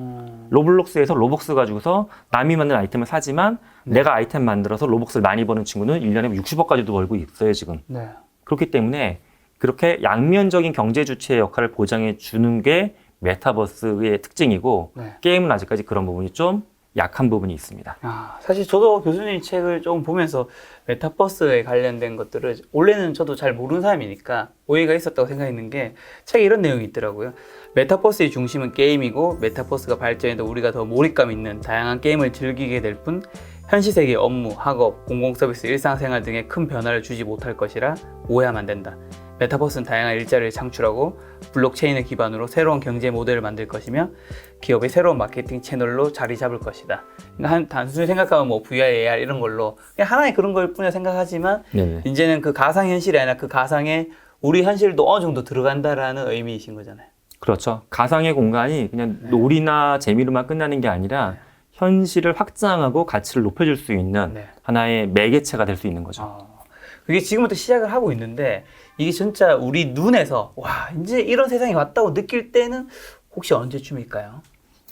로블록스에서 로벅스 가지고서 남이 만든 아이템을 사지만 내가 아이템 만들어서 로벅스를 많이 버는 친구는 1년에 60억까지도 벌고 있어요, 지금. 네. 그렇기 때문에 그렇게 양면적인 경제 주체의 역할을 보장해 주는 게 메타버스의 특징이고 네. 게임은 아직까지 그런 부분이 좀 약한 부분이 있습니다. 사실 저도 교수님 책을 조금 보면서 메타버스에 관련된 것들을 원래는 저도 잘 모르는 사람이니까 오해가 있었다고 생각했는 게 책에 이런 내용이 있더라고요. 메타버스의 중심은 게임이고 메타버스가 발전해도 우리가 더 몰입감 있는 다양한 게임을 즐기게 될 뿐 현실 세계의 업무, 학업, 공공서비스, 일상생활 등에 큰 변화를 주지 못할 것이라 오해하면 안 된다. 메타버스는 다양한 일자리를 창출하고 블록체인을 기반으로 새로운 경제 모델을 만들 것이며 기업의 새로운 마케팅 채널로 자리 잡을 것이다. 그러니까 단순히 생각하면 뭐 VR, AR 이런 걸로 그냥 하나의 그런 걸 뿐이라 생각하지만 네네. 이제는 그 가상현실이 아니라 그 가상에 우리 현실도 어느 정도 들어간다라는 의미이신 거잖아요. 그렇죠. 가상의 공간이 그냥 놀이나 재미로만 끝나는 게 아니라 현실을 확장하고 가치를 높여줄 수 있는 하나의 매개체가 될 수 있는 거죠. 그게 지금부터 시작을 하고 있는데 이게 진짜 우리 눈에서 와 이제 이런 세상이 왔다고 느낄 때는 혹시 언제쯤일까요?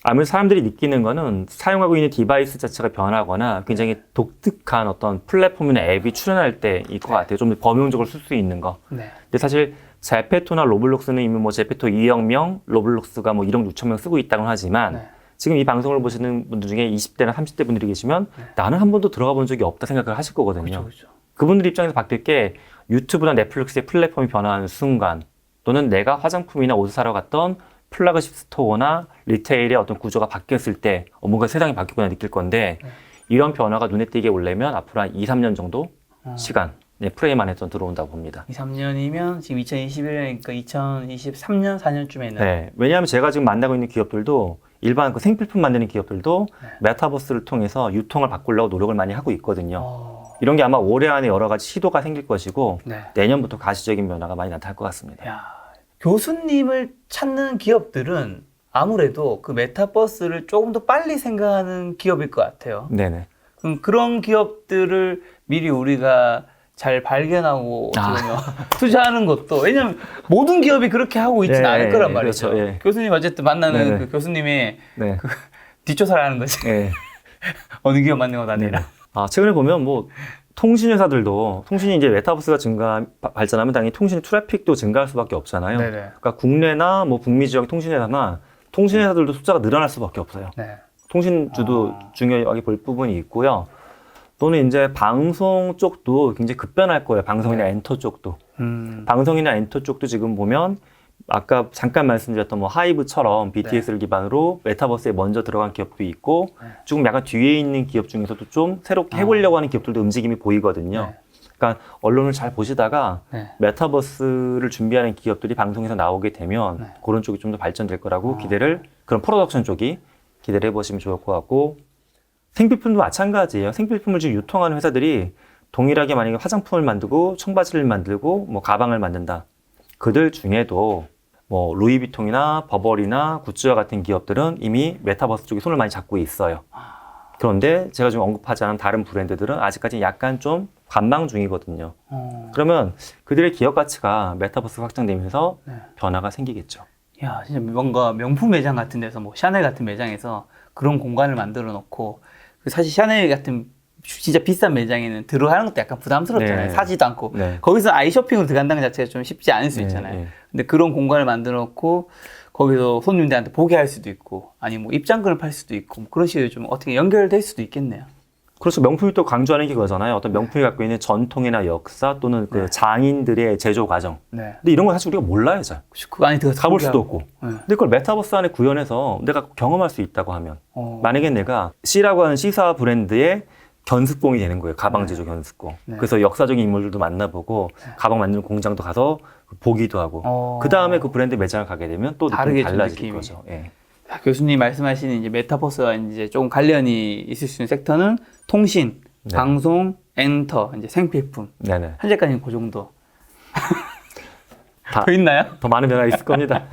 아무래도 사람들이 느끼는 거는 사용하고 있는 디바이스 자체가 변하거나 굉장히 독특한 어떤 플랫폼이나 앱이 출현할 때일 것 같아요. 좀 더 범용적으로 쓸 수 있는 거. 근데 사실 제페토나 로블록스는 이미 뭐 제페토 2억 명, 로블록스가 뭐 1억 6천 명 쓰고 있다고 하지만 지금 이 방송을 보시는 분들 중에 20대나 30대 분들이 계시면 나는 한 번도 들어가 본 적이 없다 생각을 하실 거거든요. 그렇죠. 그분들 입장에서 바뀔 게 유튜브나 넷플릭스의 플랫폼이 변화하는 순간 또는 내가 화장품이나 옷을 사러 갔던 플래그십 스토어나 리테일의 어떤 구조가 바뀌었을 때 뭔가 세상이 바뀌었구나 느낄 건데 이런 변화가 눈에 띄게 오려면 앞으로 한 2, 3년 정도 시간 프레임 안에 좀 들어온다고 봅니다. 2, 3년이면 지금 2021년이니까 2023년, 4년쯤에는 네, 왜냐하면 제가 지금 만나고 있는 기업들도 일반 그 생필품 만드는 기업들도 메타버스를 통해서 유통을 바꾸려고 노력을 많이 하고 있거든요. 이런 게 아마 올해 안에 여러 가지 시도가 생길 것이고 내년부터 가시적인 변화가 많이 나타날 것 같습니다. 야, 교수님을 찾는 기업들은 아무래도 그 메타버스를 조금 더 빨리 생각하는 기업일 것 같아요. 네네. 그럼 그런 기업들을 미리 우리가 잘 발견하고 투자하는 것도 왜냐면 모든 기업이 그렇게 하고 있지는 않을 거란 말이죠. 그렇죠. 교수님 어쨌든 만나는 그 교수님의 그 뒷조사를 하는 거지. 어느 기업 만든 건 아니라. 최근에 보면 뭐 통신회사들도 통신이 이제 메타버스가 발전하면 당연히 통신 트래픽도 증가할 수밖에 없잖아요. 그러니까 국내나 뭐 북미 지역 통신회사나 통신회사들도 숫자가 늘어날 수밖에 없어요. 통신주도 중요하게 볼 부분이 있고요. 또는 이제 방송 쪽도 굉장히 급변할 거예요. 방송이나 엔터 쪽도. 방송이나 엔터 쪽도 지금 보면 아까 잠깐 말씀드렸던 뭐 하이브처럼 BTS를 기반으로 메타버스에 먼저 들어간 기업도 있고 조금 약간 뒤에 있는 기업 중에서도 좀 새롭게 해보려고 하는 기업들도 움직임이 보이거든요. 그러니까 언론을 잘 보시다가 메타버스를 준비하는 기업들이 방송에서 나오게 되면 그런 쪽이 좀 더 발전될 거라고 그런 프로덕션 쪽이 기대를 해보시면 좋을 것 같고 생필품도 마찬가지예요. 생필품을 지금 유통하는 회사들이 동일하게 만약에 화장품을 만들고 청바지를 만들고 뭐 가방을 만든다. 그들 중에도 뭐 루이비통이나 버버리나 구찌와 같은 기업들은 이미 메타버스 쪽에 손을 많이 잡고 있어요. 그런데 제가 지금 언급하지 않은 다른 브랜드들은 아직까지 약간 좀 관망 중이거든요. 그러면 그들의 기업 가치가 메타버스가 확장되면서 변화가 생기겠죠. 야, 진짜 뭔가 명품 매장 같은 데서 뭐 샤넬 같은 매장에서 그런 공간을 만들어 놓고 사실 샤넬 같은 진짜 비싼 매장에는 들어가는 것도 약간 부담스럽잖아요. 사지도 않고. 거기서 아이쇼핑으로 들어간다는 자체가 좀 쉽지 않을 수 있잖아요. 근데 그런 공간을 만들어 놓고 거기서 손님들한테 보게 할 수도 있고 아니면 뭐 입장권을 팔 수도 있고 뭐 그런 식으로 좀 어떻게 연결될 수도 있겠네요. 그렇죠. 명품이 또 강조하는 게 그거잖아요. 어떤 명품이 갖고 있는 전통이나 역사 또는 그 장인들의 제조 과정. 근데 이런 걸 사실 우리가 몰라요, 잘. 그 안에 들어가서 가볼 수도 없고. 근데 그걸 메타버스 안에 구현해서 내가 경험할 수 있다고 하면 만약에 내가 C라고 하는 C사 브랜드의 견습공이 되는 거예요. 가방 제조 견습공. 그래서 역사적인 인물들도 만나보고 가방 만드는 공장도 가서 보기도 하고 그 다음에 그 브랜드 매장을 가게 되면 또 느낌이 달라질 거죠. 교수님 말씀하시는 이제 메타버스와 이제 조금 관련이 있을 수 있는 섹터는 통신, 방송, 엔터, 이제 생필품. 현재까지는 그 정도. 더 있나요? 더 많은 변화가 있을 겁니다.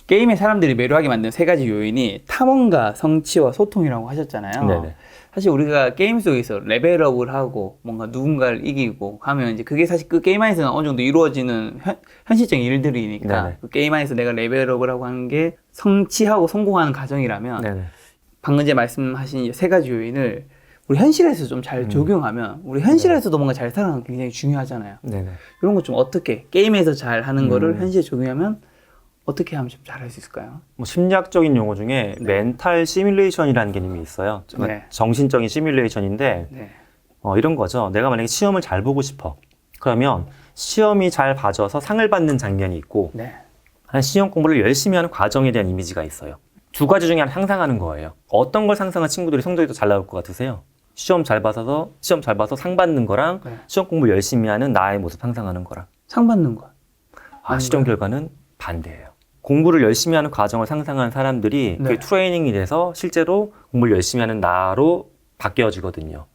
게임에 사람들이 매료하게 만든 세 가지 요인이 탐험과 성취와 소통이라고 하셨잖아요. 네네. 사실 우리가 게임 속에서 레벨업을 하고 뭔가 누군가를 이기고 하면 이제 그게 사실 그 게임 안에서는 어느 정도 이루어지는 현실적인 일들이니까 네네. 그 게임 안에서 내가 레벨업을 하고 하는 게 성취하고 성공하는 과정이라면 네네. 방금 전에 말씀하신 세 가지 요인을 우리 현실에서 좀 잘 적용하면 우리 현실에서도 뭔가 잘 살아가는 게 굉장히 중요하잖아요. 네네. 이런 거 좀 어떻게 게임에서 잘 하는 거를 현실에 적용하면 어떻게 하면 좀 잘할 수 있을까요? 뭐 심리학적인 용어 중에 멘탈 시뮬레이션이라는 개념이 있어요. 네. 정신적인 시뮬레이션인데 네. 이런 거죠. 내가 만약에 시험을 잘 보고 싶어. 그러면 시험이 잘 봐져서 상을 받는 장면이 있고 네. 한 시험 공부를 열심히 하는 과정에 대한 이미지가 있어요. 두 가지 중에 하나 상상하는 거예요. 어떤 걸 상상한 친구들이 성적이 더 잘 나올 것 같으세요? 시험 잘 봐서 상 받는 거랑 네. 시험 공부 열심히 하는 나의 모습 상상하는 거랑 상 받는 거. 실험 결과는 반대예요. 공부를 열심히 하는 과정을 상상한 사람들이 네. 그게 트레이닝이 돼서 실제로 공부를 열심히 하는 나로 바뀌어지거든요.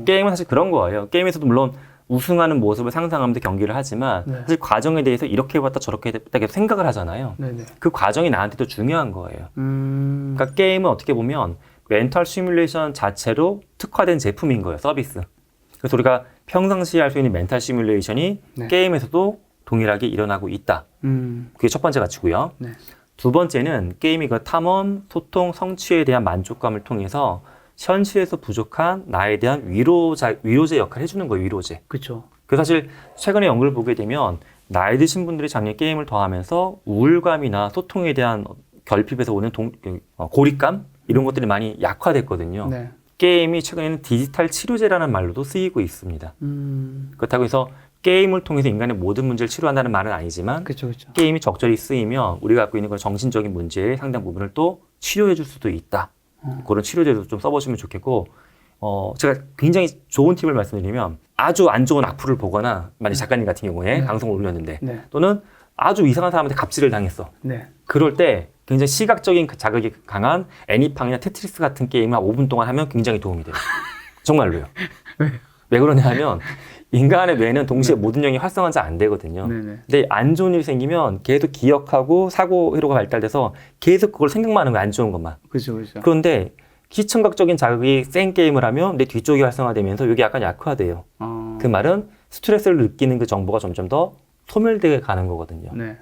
게임은 사실 그런 거예요. 게임에서도 물론 우승하는 모습을 상상하면서 경기를 하지만 네. 사실 과정에 대해서 이렇게 해봤다 저렇게 해봤다 계속 생각을 하잖아요. 네네. 그 과정이 나한테도 중요한 거예요. 그러니까 게임은 어떻게 보면 멘탈 시뮬레이션 자체로 특화된 제품인 거예요. 서비스. 그래서 우리가 평상시에 할 수 있는 멘탈 시뮬레이션이 네. 게임에서도 동일하게 일어나고 있다. 그게 첫 번째 가치고요. 네. 두 번째는 게임이 그 탐험, 소통, 성취에 대한 만족감을 통해서 현실에서 부족한 나에 대한 위로제 역할을 해주는 거예요. 위로제. 그렇죠. 그 사실 최근에 연구를 보게 되면 나이 드신 분들이 작년 게임을 더 하면서 우울감이나 소통에 대한 결핍에서 오는 고립감 이런 것들이 많이 약화됐거든요. 네. 게임이 최근에는 디지털 치료제라는 말로도 쓰이고 있습니다. 그렇다고 해서 게임을 통해서 인간의 모든 문제를 치료한다는 말은 아니지만 그렇죠, 그렇죠. 게임이 적절히 쓰이면 우리가 갖고 있는 그 정신적인 문제의 상당 부분을 또 치료해 줄 수도 있다. 그런 치료제도 좀 써보시면 좋겠고 제가 굉장히 좋은 팁을 말씀드리면 아주 안 좋은 악플을 보거나 만약 작가님 같은 경우에 방송을 올렸는데 네. 또는 아주 이상한 사람한테 갑질을 당했어. 네. 그럴 때 굉장히 시각적인 자극이 강한 애니팡이나 테트리스 같은 게임을 5분 동안 하면 굉장히 도움이 돼요. 정말로요. 왜 그러냐 하면 인간의 뇌는 동시에 모든 영역이 활성화가 잘 안 되거든요. 네네. 근데 안 좋은 일이 생기면 계속 기억하고 사고 회로가 발달돼서 계속 그걸 생각만 하는 거예요. 안 좋은 것만. 그렇죠, 그렇죠. 그런데 시청각적인 자극이 센 게임을 하면 내 뒤쪽이 활성화되면서 이게 약간 약화돼요. 그 말은 스트레스를 느끼는 그 정보가 점점 더 소멸되게 가는 거거든요. 네.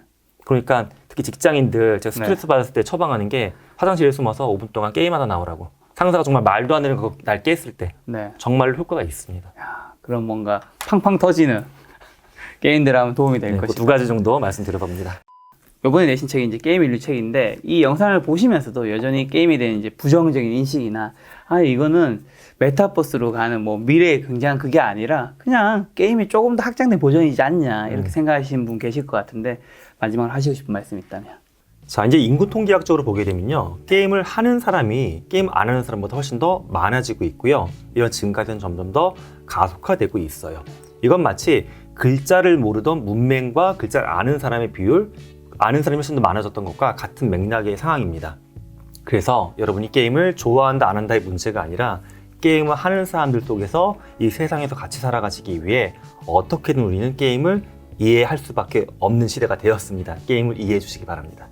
그러니까 특히 직장인들 제가 스트레스 받았을 때 처방하는 게 화장실에 숨어서 5분 동안 게임하다 나오라고. 상사가 정말 말도 안 되는 거 날 깼을 때 네. 정말로 효과가 있습니다. 야, 그럼 뭔가 팡팡 터지는 게임들 하면 도움이 될 그 것이다. 두 가지 정도 말씀드려봅니다. 이번에 내신 책이 이제 게임 인류 책인데 이 영상을 보시면서도 여전히 게임에 대한 이제 부정적인 인식이나 이거는 메타버스로 가는 뭐 미래의 굉장한 그게 아니라 그냥 게임이 조금 더 확장된 버전이지 않냐 이렇게 생각하시는 분 계실 것 같은데 마지막으로 하시고 싶은 말씀이 있다면. 자, 이제 인구 통계학적으로 보게 되면요. 게임을 하는 사람이 게임 안 하는 사람보다 훨씬 더 많아지고 있고요. 이런 증가는 점점 더 가속화되고 있어요. 이건 마치 글자를 모르던 문맹과 글자를 아는 사람의 비율, 아는 사람이 훨씬 더 많아졌던 것과 같은 맥락의 상황입니다. 그래서 여러분이 게임을 좋아한다 안 한다의 문제가 아니라 게임을 하는 사람들 속에서 이 세상에서 같이 살아가시기 위해 어떻게든 우리는 게임을 이해할 수밖에 없는 시대가 되었습니다. 게임을 이해해 주시기 바랍니다.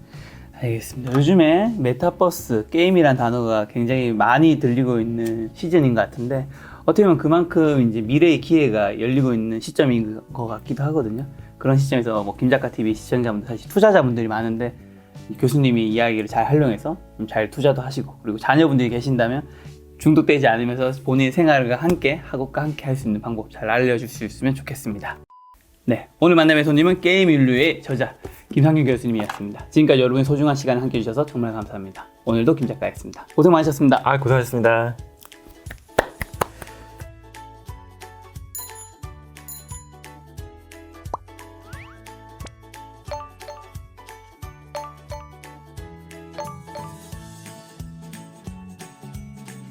알겠습니다. 요즘에 메타버스, 게임이란 단어가 굉장히 많이 들리고 있는 시즌인 것 같은데 어떻게 보면 그만큼 이제 미래의 기회가 열리고 있는 시점인 것 같기도 하거든요. 그런 시점에서 뭐 김작가TV 시청자분들 사실 투자자분들이 많은데 교수님이 이야기를 잘 활용해서 좀 잘 투자도 하시고 그리고 자녀분들이 계신다면 중독되지 않으면서 본인 생활과 함께 학업과 함께 할 수 있는 방법 잘 알려줄 수 있으면 좋겠습니다. 네, 오늘 만남의 손님은 게임 인류의 저자 김상균 교수님이었습니다. 지금까지 여러분의 소중한 시간을 함께 해주셔서 정말 감사합니다. 오늘도 김 작가였습니다. 고생 많으셨습니다. 고생하셨습니다.